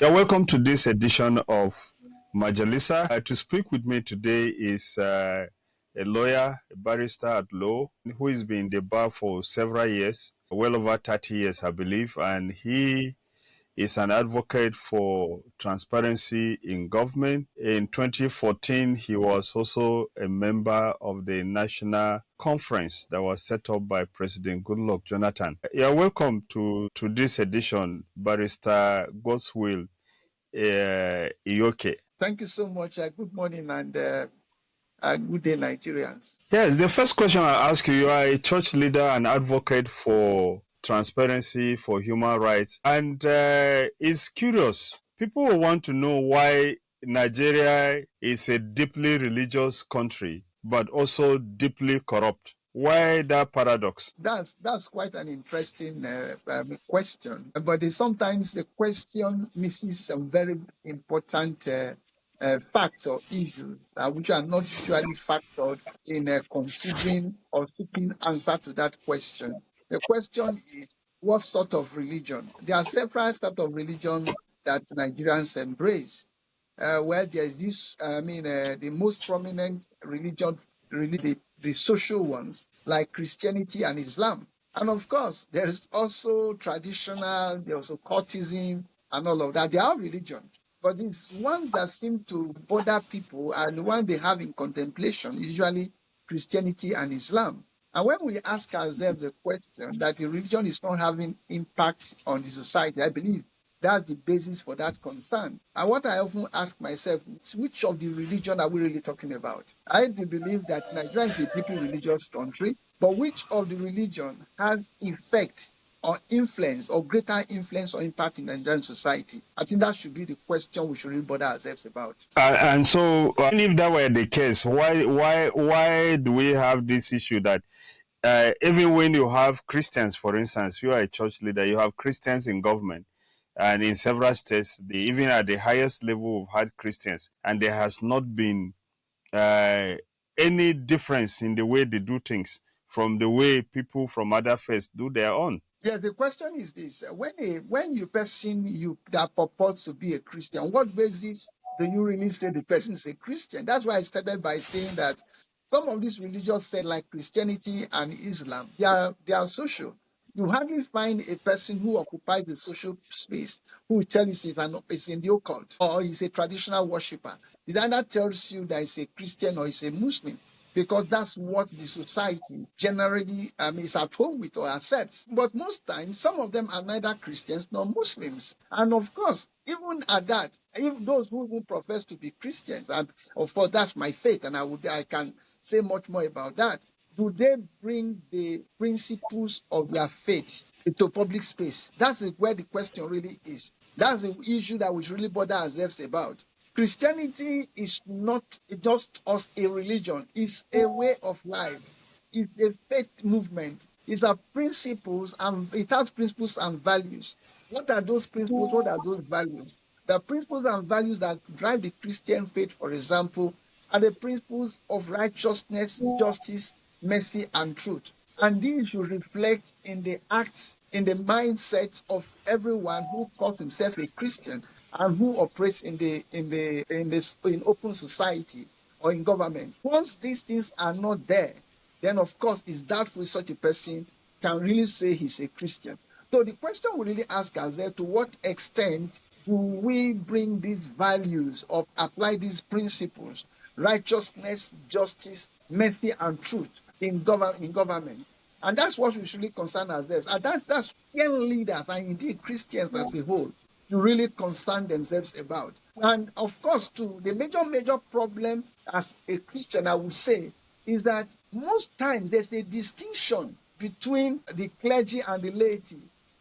You're welcome to this edition of Majalisa. To speak with me today is a lawyer, a barrister at law, who has been in the bar for several years, well over 30 years, I believe, and he is an advocate for transparency in government. In 2014, he was also a member of the national conference that was set up by President Goodluck Jonathan. You're welcome to this edition, Barrister Godswill Iyoke. Thank you so much. Good morning and good day, Nigerians. Yes, the first question I ask you, you are a church leader and advocate for transparency, for human rights, and it's curious. People will want to know why Nigeria is a deeply religious country, but also deeply corrupt. Why that paradox? That's quite an interesting question. But sometimes the question misses some very important facts or issues which are not usually factored in considering or seeking answer to that question. The question is, what sort of religion? There are several sorts of religion that Nigerians embrace. Well, there's this, the most prominent religion, the social ones, like Christianity and Islam. And of course, there is also traditional, there's also cultism and all of that. They are religion. But it's ones that seem to bother people and the one they have in contemplation, usually Christianity and Islam. And when we ask ourselves the question that the religion is not having impact on the society, I believe that's the basis for that concern. And what I often ask myself, which of the religion are we really talking about? I do believe that Nigeria is a deeply religious country, but which of the religion has effect or influence or greater influence or impact in Nigerian society? I think that should be the question we should really bother ourselves about. And so, if that were the case, why do we have this issue that even when you have Christians, for instance, you are a church leader, you have Christians in government, and in several states, even at the highest level, we've had Christians, and there has not been any difference in the way they do things from the way people from other faiths do their own. Yes, the question is this: when you person that purports to be a Christian, what basis do you really say the person is a Christian? That's why I started by saying that some of these religious sects, like Christianity and Islam, they are social. You hardly find a person who occupies the social space who will tell you is in the occult or is a traditional worshiper. It either tells you that it's a Christian or it's a Muslim, because that's what the society generally is at home with or accepts. But most times, some of them are neither Christians nor Muslims. And of course, even at that, if those who even profess to be Christians, and of course that's my faith, and I can say much more about that, do they bring the principles of their faith into public space? That's where the question really is. That's the issue that we should really bother ourselves about. Christianity is not just us a religion, it's a way of life, it's a faith movement, it's a principles, and it has principles and values. What are those principles? What are those values? The principles and values that drive the Christian faith, for example, are the principles of righteousness, justice, mercy, and truth. And these should reflect in the acts, in the mindset of everyone who calls himself a Christian and who operates in open society or in government. Once these things are not there, then of course it's doubtful such a person can really say he's a Christian. So the question we really ask ourselves, to what extent do we bring these values or apply these principles, righteousness, justice, mercy, and truth in government? And that's what we should really concern ourselves. And that's Christian leaders and indeed Christians as a whole to really concern themselves about. And of course, too, the major problem as a Christian, I would say, is that most times there's a distinction between the clergy and the laity,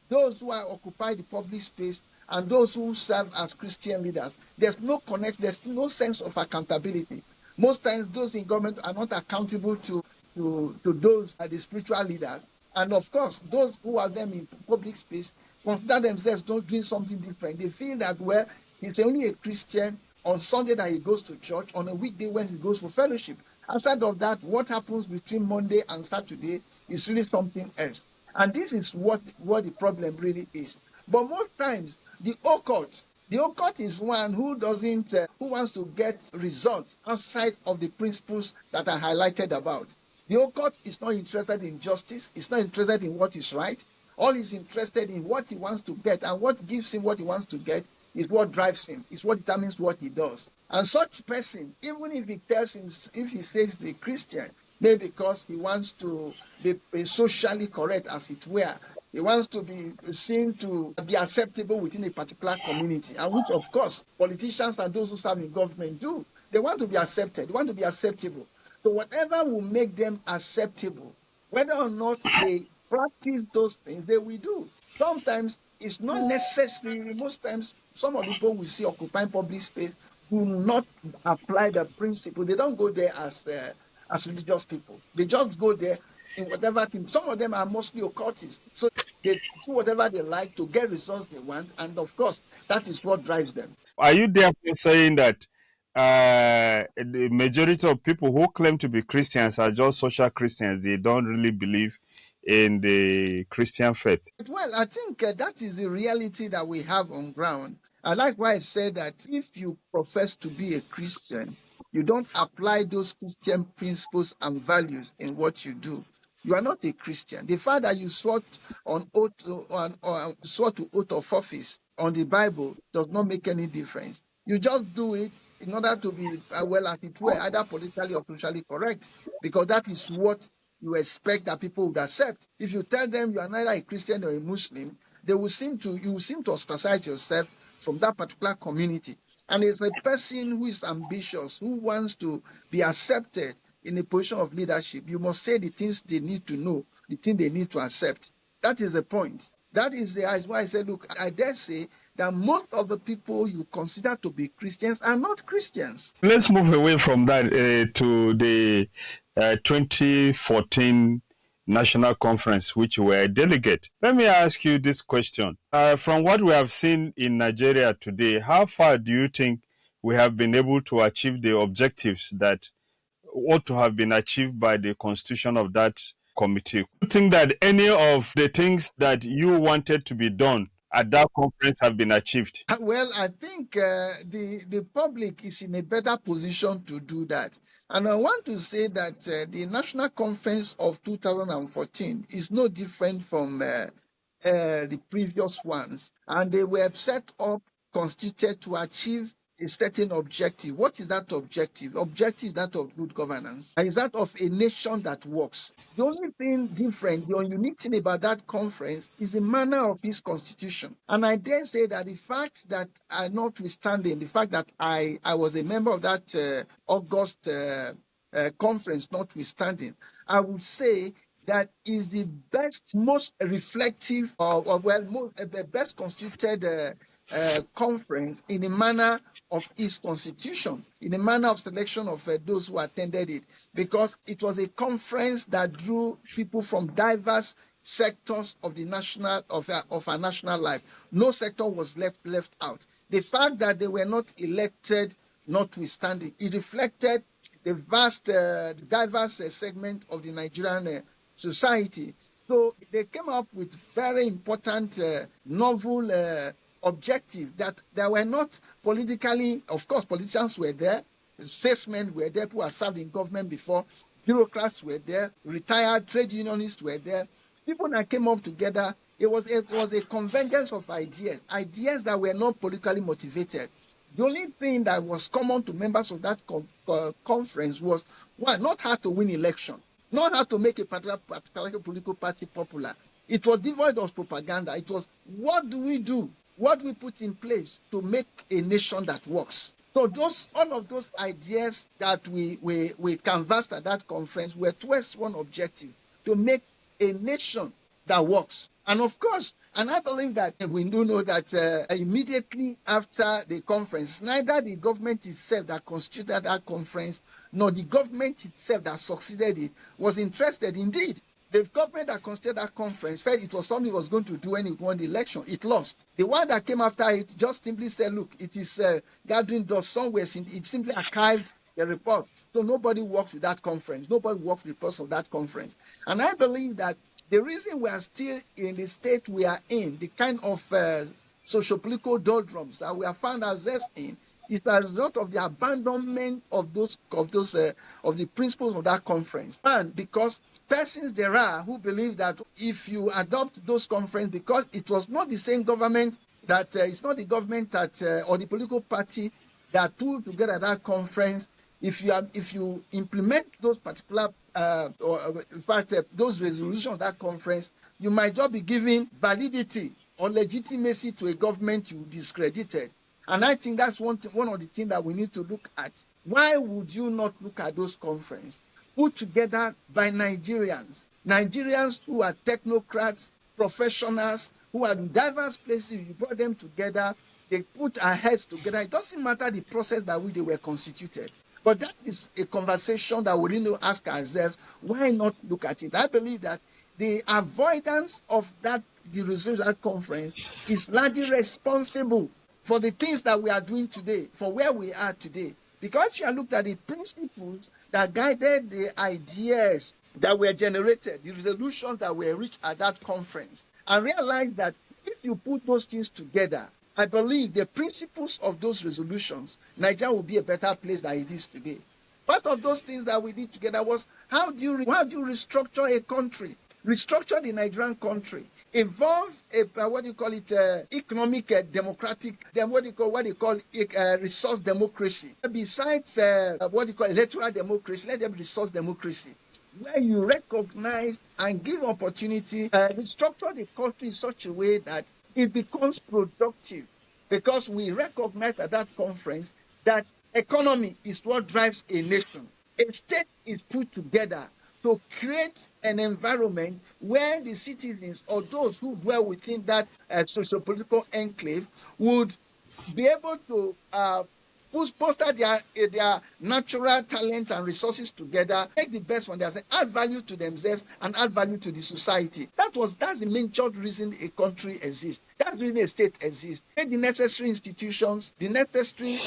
those who are occupy the public space and those who serve as Christian leaders. There's no connect, there's no sense of accountability. Most times those in government are not accountable to those the spiritual leaders. And of course, those who are them in public space consider themselves not doing something different. They feel that, well, he's only a Christian on Sunday that he goes to church, on a weekday when he goes for fellowship. Outside of that, what happens between Monday and Saturday is really something else. And this is what the problem really is. But most times, the occult, The occult is one who doesn't, who wants to get results outside of the principles that are highlighted about. The occult is not interested in justice. It's not interested in what is right. All he's interested in what he wants to get, and what gives him what he wants to get is what drives him. It's what determines what he does. And such person, even if he tells him, if he says the Christian, maybe because he wants to be socially correct, as it were, he wants to be seen to be acceptable within a particular community, and which, of course, politicians and those who serve in government do. They want to be accepted. They want to be acceptable. So whatever will make them acceptable, whether or not they practice those things, they will do. Sometimes it's not necessary. Most times, some of the people we see occupying public space do not apply the principle. They don't go there as religious people. They just go there in whatever thing. Some of them are mostly occultists. So they do whatever they like to get results they want. And of course, that is what drives them. Are you therefore saying that the majority of people who claim to be Christians are just social Christians? They don't really believe in the Christian faith. Well, I think that is the reality that we have on ground. I like why I said that if you profess to be a Christian, you don't apply those Christian principles and values in what you do. You are not a Christian. The fact that you swore on oath swore to oath of office on the Bible does not make any difference. You just do it in order to be well, as it were, either politically or socially correct, because that is what you expect that people would accept. If you tell them you are neither a Christian or a Muslim, you will seem to ostracize yourself from that particular community. And it's a person who is ambitious, who wants to be accepted in a position of leadership. You must say the things they need to know, the things they need to accept. That is the point. That is why I said, look, I dare say that most of the people you consider to be Christians are not Christians. Let's move away from that to the 2014 National Conference, which you were a delegate. Let me ask you this question. From what we have seen in Nigeria today, how far do you think we have been able to achieve the objectives that ought to have been achieved by the constitution of that committee? Do you think that any of the things that you wanted to be done at that conference have been achieved? Well, I think the public is in a better position to do that. And I want to say that the National Conference of 2014 is no different from the previous ones. And they were set up, constituted to achieve a certain objective. What is that objective? Objective is that of good governance, and is that of a nation that works. The only thing different, the unique thing about that conference is the manner of its constitution. And I dare say that the fact that notwithstanding the fact that I was a member of that August conference, notwithstanding, I would say that is the best, most reflective, the best constituted conference in the manner of its constitution, in the manner of selection of those who attended it, because it was a conference that drew people from diverse sectors of the national of our national life. No sector was left out. The fact that they were not elected, notwithstanding, it reflected the vast, diverse segment of the Nigerian society. So they came up with very important, novel objectives that were not politically, of course, politicians were there, statesmen were there, people who had served in government before, bureaucrats were there, retired trade unionists were there. People that came up together, it was a convergence of ideas that were not politically motivated. The only thing that was common to members of that conference was, one, not how to win election, not how to make a particular political party popular. It was devoid of propaganda. It was, what do we do? What do we put in place to make a nation that works? So all of those ideas that we canvassed at that conference were towards one objective, to make a nation that works. And of course, and I believe that we do know that immediately after the conference, neither the government itself that constituted that conference, nor the government itself that succeeded it was interested. Indeed, the government that constituted that conference felt it was something it was going to do when it won the election. It lost. The one that came after it just simply said, look, it is gathering dust somewhere. It simply archived the report. So nobody works with that conference. Nobody works with the reports of that conference. And I believe that the reason we are still in the state we are in, the kind of socio-political doldrums that we have found ourselves in is a result of the abandonment of the principles of that conference. And because persons there are who believe that if you adopt those conferences, because it was not the same government that it's not the government that or the political party that pulled together that conference. If you implement those particular in fact those resolutions of that conference, you might just be giving validity or legitimacy to a government you discredited. And I think that's one of the things that we need to look at. Why would you not look at those conferences put together by Nigerians who are technocrats, professionals, who are in diverse places? You brought them together, they put our heads together. It doesn't matter the process by which they were constituted. But that is a conversation that we need to ask ourselves, why not look at it? I believe that the avoidance of the result of that conference is largely responsible for the things that we are doing today, for where we are today. Because if you looked at the principles that guided the ideas that were generated, the resolutions that were reached at that conference, and realize that if you put those things together, I believe the principles of those resolutions, Nigeria will be a better place than it is today. Part of those things that we did together was how do you restructure a country, restructure the Nigerian country, evolve economic democratic, then what they call resource democracy. Besides electoral democracy, let them be resource democracy, where you recognize and give opportunity, restructure the country in such a way that it becomes productive, because we recognize at that conference that economy is what drives a nation. A state is put together to create an environment where the citizens or those who dwell within that socio-political enclave would be able to poster their natural talents and resources together, make the best from themselves, add value to themselves and add value to the society. That's the main church reason a country exists. That's the reason a state exists. Make the necessary institutions, the necessary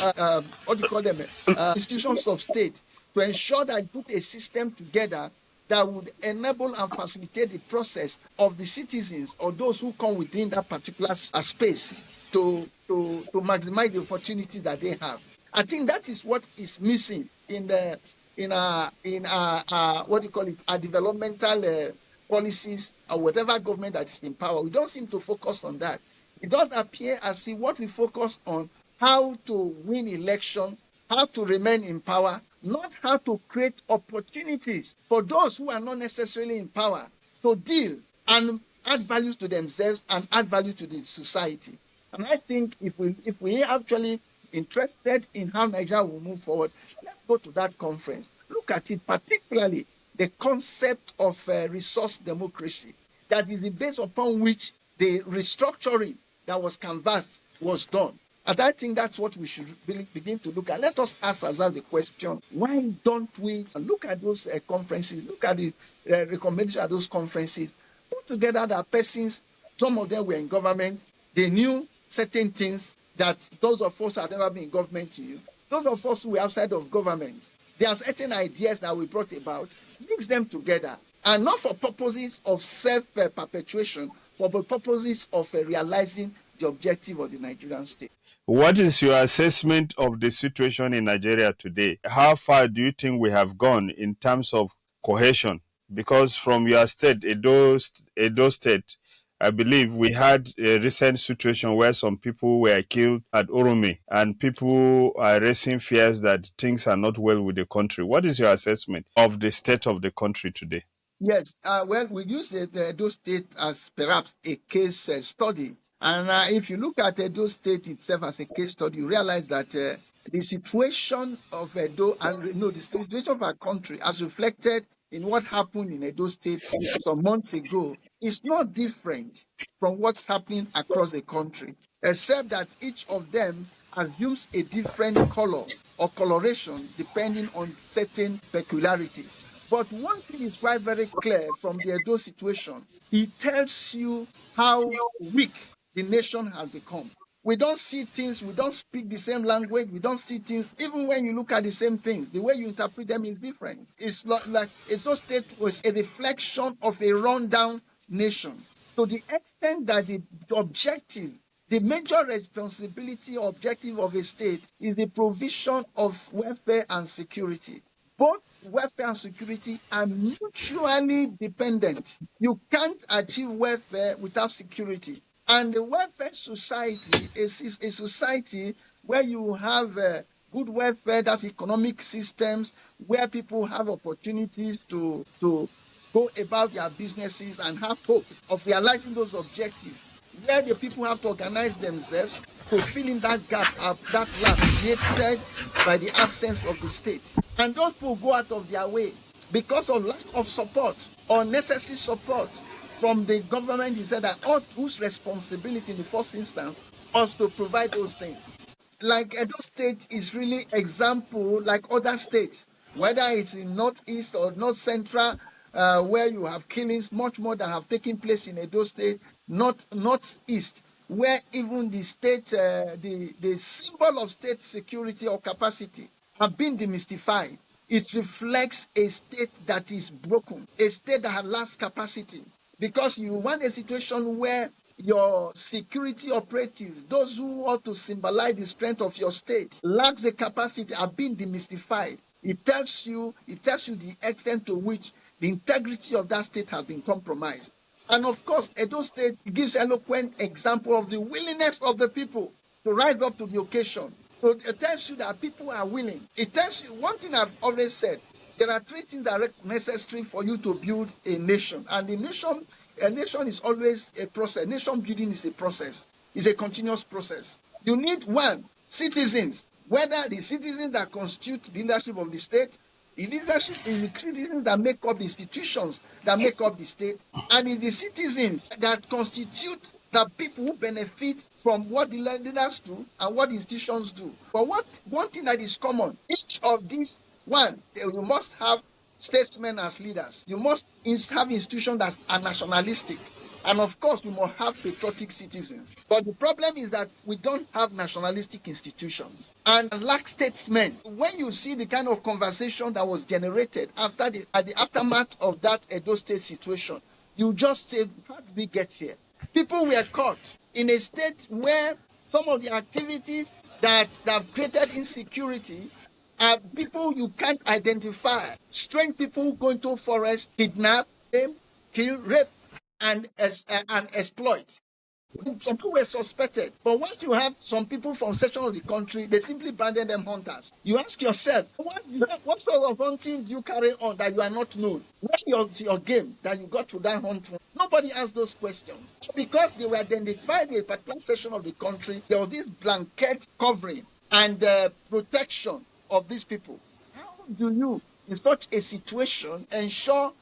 institutions of state, to ensure that you put a system together that would enable and facilitate the process of the citizens or those who come within that particular space to maximize the opportunities that they have. I think that is what is missing in our developmental policies or whatever government that is in power. We don't seem to focus on that. It does appear as if what we focus on, how to win election, how to remain in power, not how to create opportunities for those who are not necessarily in power to deal and add values to themselves and add value to the society. And I think if we are actually interested in how Nigeria will move forward, let's go to that conference. Look at it, particularly the concept of resource democracy. That is the base upon which the restructuring that was canvassed was done. And I think that's what we should really begin to look at. Let us ask ourselves the question, why don't we look at those conferences, look at the recommendations of those conferences, put together that persons, some of them were in government, they knew certain things that those of us who have never been in government knew. Those of us who were outside of government, there are certain ideas that we brought about, mix them together, and not for purposes of self-perpetuation, for the purposes of realizing the objective of the Nigerian state. What is your assessment of the situation in Nigeria today? How far do you think we have gone in terms of cohesion? Because from your state, Edo State, I believe we had a recent situation where some people were killed at Orome, and people are raising fears that things are not well with the country. What is your assessment of the state of the country today? Yes, well, we use Edo State as perhaps a case study. And if you look at Edo State itself as a case study, you realize that the situation of Edo, and the situation of our country as reflected in what happened in Edo State some months ago, is not different from what's happening across the country, except that each of them assumes a different color or coloration depending on certain peculiarities. But one thing is quite very clear from the Edo situation. It tells you how weak the nation has become. We don't see things, we don't speak the same language, we don't see things, even when you look at the same things, the way you interpret them is different. It's not like Edo State was a reflection of a rundown nation, to the extent that the objective, The major responsibility or objective of a state is the provision of welfare and security. Both welfare and security are mutually dependent. You can't achieve welfare without security. And the welfare society is a society where you have good welfare, that's economic systems, where people have opportunities to go about their businesses and have hope of realizing those objectives, where the people have to organize themselves to fill in that gap, that lapse created by the absence of the state. And those people go out of their way because of lack of support or necessary support from the government. He said that whose responsibility in the first instance was to provide those things. Like Edo State is really example like other states, whether it's in northeast or north central, where you have killings much more than have taken place in Edo State, northeast, where even the state, the symbol of state security or capacity have been demystified. It reflects a state that is broken, a state that has lost capacity. Because you want a situation where your security operatives, those who ought to symbolize the strength of your state, lacks the capacity, are being demystified. It tells you the extent to which the integrity of that state has been compromised. And of course, Edo State gives eloquent example of the willingness of the people to rise up to the occasion. So it tells you that people are willing. It tells you one thing I've always said. There are three things that are necessary for you to build a nation. And a nation is always a process. Nation building is a process. It's a continuous process. You need one, citizens, whether the citizens that constitute the leadership of the state, the leadership is the citizens that make up the institutions that make up the state, and it's the citizens that constitute the people who benefit from what the leaders do and what the institutions do. But one thing that is common, each of these, one, you must have statesmen as leaders. You must have institutions that are nationalistic. And of course, we must have patriotic citizens. But the problem is that we don't have nationalistic institutions and lack statesmen. When you see the kind of conversation that was generated at the aftermath of that Edo State situation, you just say, how did we get here? People were caught in a state where some of the activities that have created insecurity are people you can't identify. Strange people who go into forest, kidnap, kill, rape, and exploit. Some people were suspected, but once you have some people from section of the country, they simply branded them hunters. You ask yourself, what sort of hunting do you carry on that you are not known? What's your game that you got to that hunt from? Nobody asked those questions. Because they were identified in a particular section of the country, there was this blanket covering and protection of these people. How do you, in such a situation, ensure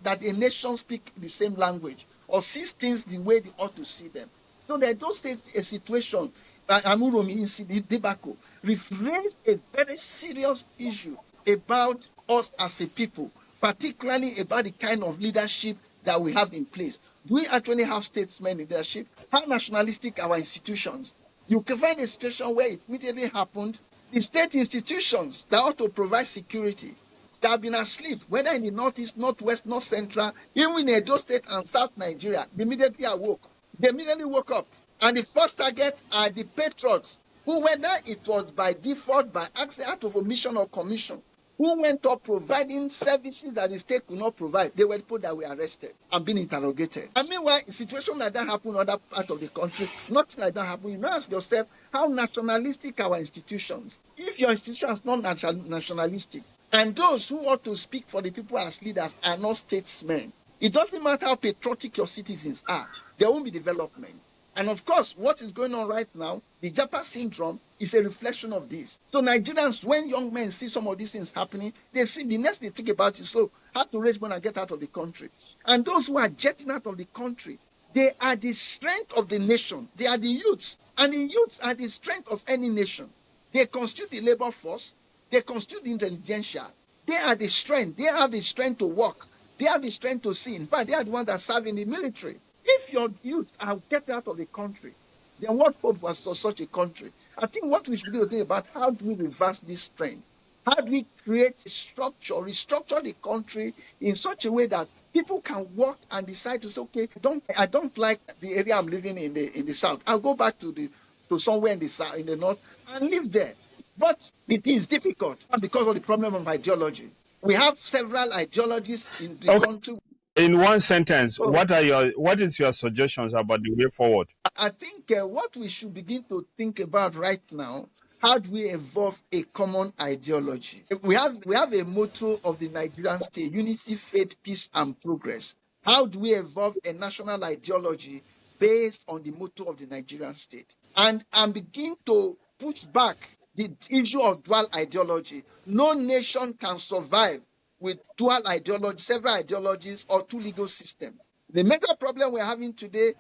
that a nation speak the same language or sees things the way they ought to see them? So that those states a situation, Amuromi incident debacle, raised a very serious issue about us as a people, particularly about the kind of leadership that we have in place. Do we actually have statesmen leadership? How nationalistic are our institutions? You can find a situation where it immediately happened. The state institutions that ought to provide security, they have been asleep, whether in the northeast, northwest, north central, even in Edo State and South Nigeria, they immediately awoke. They immediately woke up. And the first target are the patriots, who, whether it was by default, by accident, out of omission or commission, who went up providing services that the state could not provide. They were people that were arrested and being interrogated. And meanwhile, a situation like that happened in other parts of the country. Nothing like that happened. You know, ask yourself, how nationalistic are our institutions? If your institution is not nationalistic, and those who ought to speak for the people as leaders are not statesmen, it doesn't matter how patriotic your citizens are, there won't be development. And of course, what is going on right now, the Japa syndrome, is a reflection of this. So Nigerians, when young men see some of these things happening, they see the next they think about it, so how to raise money and get out of the country. And those who are jetting out of the country, they are the strength of the nation. They are the youths. And the youths are the strength of any nation. They constitute the labor force. They constitute the intelligentsia. They are the strength. They have the strength to work. They have the strength to see. In fact, they are the ones that serve in the military. If your youth are getting out of the country, then what hope was for such a country? I think what we should be thinking about, how do we reverse this trend? How do we create a structure, restructure the country in such a way that people can work and decide to say, okay, I don't like the area I'm living in the south. I'll go back to somewhere in the south, in the north, and live there. But it is difficult because of the problem of ideology. We have several ideologies in the Okay. country. In one sentence, So what is your suggestions about the way forward? I think what we should begin to think about right now, how do we evolve a common ideology? We have a motto of the Nigerian state: unity, faith, peace, and progress. How do we evolve a national ideology based on the motto of the Nigerian state? And begin to push back the issue of dual ideology. No nation can survive with dual ideology, several ideologies, or two legal systems. The major problem we're having today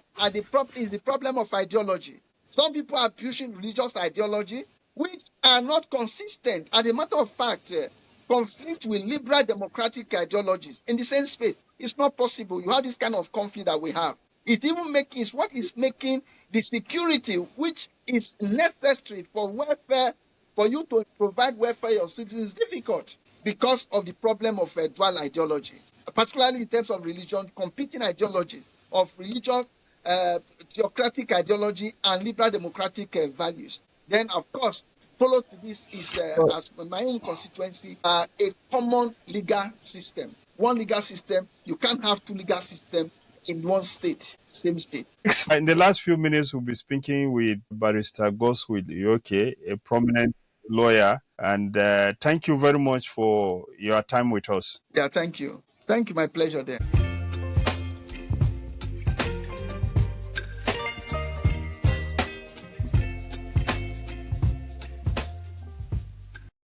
is the problem of ideology. Some people are pushing religious ideology, which are not consistent. As a matter of fact, conflict with liberal democratic ideologies in the same space. It's not possible. You have this kind of conflict that we have. It's what is making the security, which is necessary for welfare, for you to provide welfare for your citizens, difficult because of the problem of dual ideology, particularly in terms of religion, competing ideologies of religious, theocratic ideology and liberal democratic values. Then, of course, follow to this is, as my own constituency, a common legal system. One legal system, you can't have two legal systems in one state, same state. In the last few minutes, we'll be speaking with Barrister Godswill Iyoke, a prominent lawyer. And thank you very much for your time with us. Yeah, thank you. Thank you. My pleasure there.